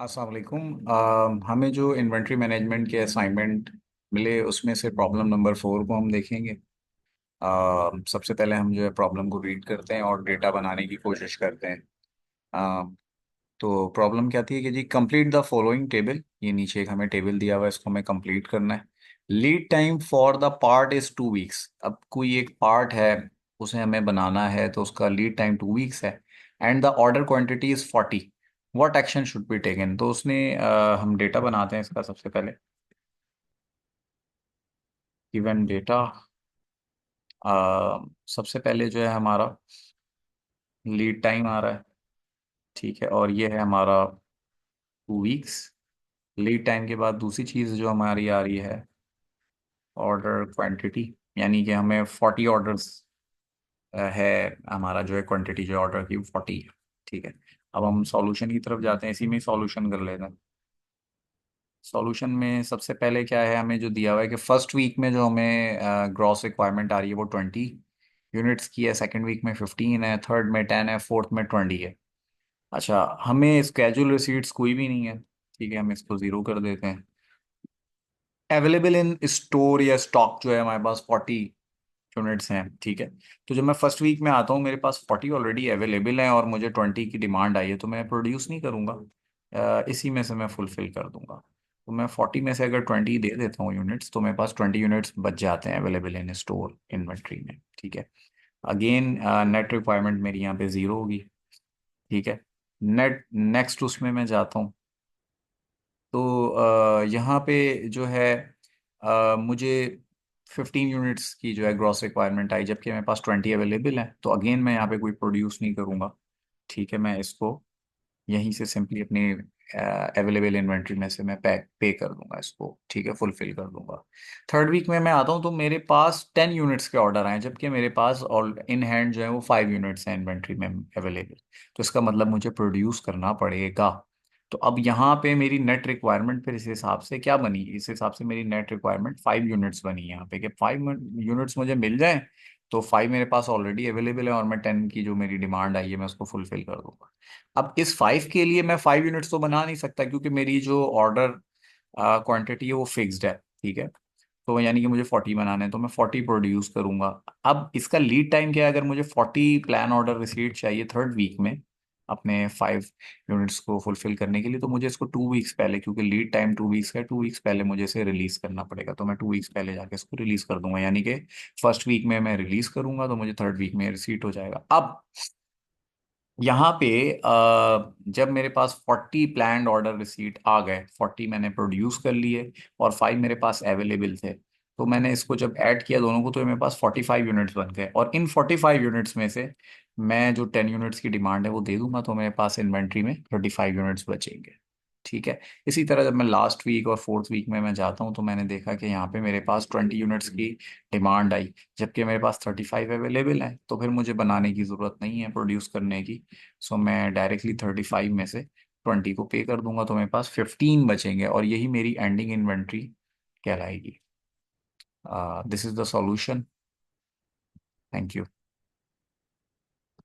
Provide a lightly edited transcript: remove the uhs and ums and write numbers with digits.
अस्सलाम वालेकुम। हमें जो इन्वेंट्री मैनेजमेंट के असाइनमेंट मिले उसमें से प्रॉब्लम नंबर 4 को हम देखेंगे। सबसे पहले हम जो है प्रॉब्लम को रीड करते हैं और डेटा बनाने की कोशिश करते हैं। अ, तो प्रॉब्लम क्या थी कि जी कंप्लीट द फॉलोइंग टेबल। ये नीचे एक हमें टेबल दिया हुआ है, इसको हमें कंप्लीट करना है। Lead time for the part is 2 weeks. अब कोई एक पार्ट है, उसे हमें बनाना है, तो उसका लीड टाइम 2 वीक्स है। And the order quantity is 40। What action should be taken. तो उसने हम डेटा बनाते हैं इसका सबसे पहले। Given data. सबसे पहले जो है हमारा लीड टाइम आ रहा है, ठीक है, और ये है हमारा 2 वीक्स। लीड टाइम के बाद दूसरी चीज़ जो हमारी आ रही है ऑर्डर क्वांटिटी, यानी कि हमें 40 ऑर्डर्स है। हमारा जो है क्वांटिटी जो ऑर्डर की 40 है। ठीक है। अब हम सॉल्यूशन की तरफ जाते हैं, इसी में सॉल्यूशन कर लेते हैं। सॉल्यूशन में सबसे पहले क्या है, हमें जो दिया हुआ है कि फर्स्ट वीक में जो हमें ग्रॉस रिक्वायरमेंट आ रही है वो 20 यूनिट्स की है, सेकंड वीक में 15 है, थर्ड में 10 है, फोर्थ में 20 है। अच्छा, हमें स्केड्यूल रिसीट्स कोई भी नहीं है। ठीक है, हम इसको ज़ीरो कर देते हैं। अवेलेबल इन स्टोर या स्टॉक जो है हमारे पास 40 यूनिट्स हैं। ठीक है। तो जब मैं फर्स्ट वीक में आता हूँ, मेरे पास 40 ऑलरेडी अवेलेबल हैं और मुझे 20 की डिमांड आई है, तो मैं प्रोड्यूस नहीं करूँगा। इसी में से मैं फुलफिल कर दूंगा। तो मैं 40 में से अगर 20 दे देता हूँ यूनिट्स, तो मेरे पास 20 यूनिट्स बच जाते हैं अवेलेबल इन स्टोर इन्वेंट्री में। ठीक है। अगेन नेट रिक्वायरमेंट मेरी यहाँ पे ज़ीरो होगी। ठीक है। नेट नेक्स्ट उसमें मैं जाता हूँ। तो यहाँ पे जो है मुझे 15 यूनिट्स की जो है ग्रॉस रिक्वायरमेंट आई, जबकि मेरे पास 20 अवेलेबल है। तो अगेन मैं यहाँ पे कोई प्रोड्यूस नहीं करूँगा। ठीक है, मैं इसको यहीं से सिंपली अपनी अवेलेबल इन्वेंट्री में से मैं पे कर दूंगा इसको। ठीक है, फुलफिल कर दूंगा। थर्ड वीक में मैं आता हूँ तो मेरे पास 10 यूनिट्स के ऑर्डर आए, जबकि मेरे पास ऑल इन हैंड जो है वो 5 यूनिट्स हैं इन्वेंट्री में अवेलेबल। तो इसका मतलब मुझे प्रोड्यूस करना पड़ेगा। तो अब यहाँ पे मेरी नेट रिक्वायरमेंट फिर इस हिसाब से क्या बनी, इस हिसाब से मेरी नेट रिक्वायरमेंट 5 यूनिट्स बनी यहाँ पे कि 5 यूनिट्स मुझे मिल जाए। तो 5 मेरे पास ऑलरेडी अवेलेबल है और मैं 10 की जो मेरी डिमांड आई है मैं उसको फुलफिल कर दूंगा। अब इस 5 के लिए मैं 5 यूनिट्स तो बना नहीं सकता, क्योंकि मेरी जो ऑर्डर क्वांटिटी है वो फिक्स्ड है। ठीक है। तो यानी कि मुझे 40 बनाने हैं, तो मैं 40 प्रोड्यूस करूंगा। अब इसका लीड टाइम क्या है, अगर मुझे 40 प्लान ऑर्डर रिसीट चाहिए थर्ड वीक में अपने 5 यूनिट्स को फुलफिल करने के लिए, तो मुझे इसको 2 वीक्स पहले, क्योंकि लीड टाइम 2 वीक्स है, 2 वीक्स पहले मुझे इसे रिलीज करना पड़ेगा। तो मैं 2 वीक्स पहले जाके इसको रिलीज कर दूंगा, यानी कि फर्स्ट वीक में मैं रिलीज करूंगा तो मुझे थर्ड वीक में रिसीट हो जाएगा। अब यहाँ पे जब मेरे पास 40 प्लान्ड ऑर्डर रिसीट आ गए, 40 मैंने प्रोड्यूस कर लिए और 5 मेरे पास अवेलेबल थे, तो मैंने इसको जब ऐड किया दोनों को, तो मेरे पास 45 यूनिट्स बन गए। और इन 45 यूनिट्स में से मैं जो 10 यूनिट्स की डिमांड है वो दे दूंगा, तो मेरे पास इन्वेंट्री में 35 यूनिट्स बचेंगे। ठीक है। इसी तरह जब मैं लास्ट वीक और फोर्थ वीक में मैं जाता हूँ, तो मैंने देखा कि यहाँ पे मेरे पास 20 यूनिट्स की डिमांड आई, जबकि मेरे पास 35 अवेलेबल है। तो फिर मुझे बनाने की ज़रूरत नहीं है, प्रोड्यूस करने की। सो मैं डायरेक्टली 35 में से 20 को पे कर दूंगा, तो मेरे पास 15 बचेंगे और यही मेरी एंडिंग इन्वेंट्री कहलाएगी। This is the solution. Thank you.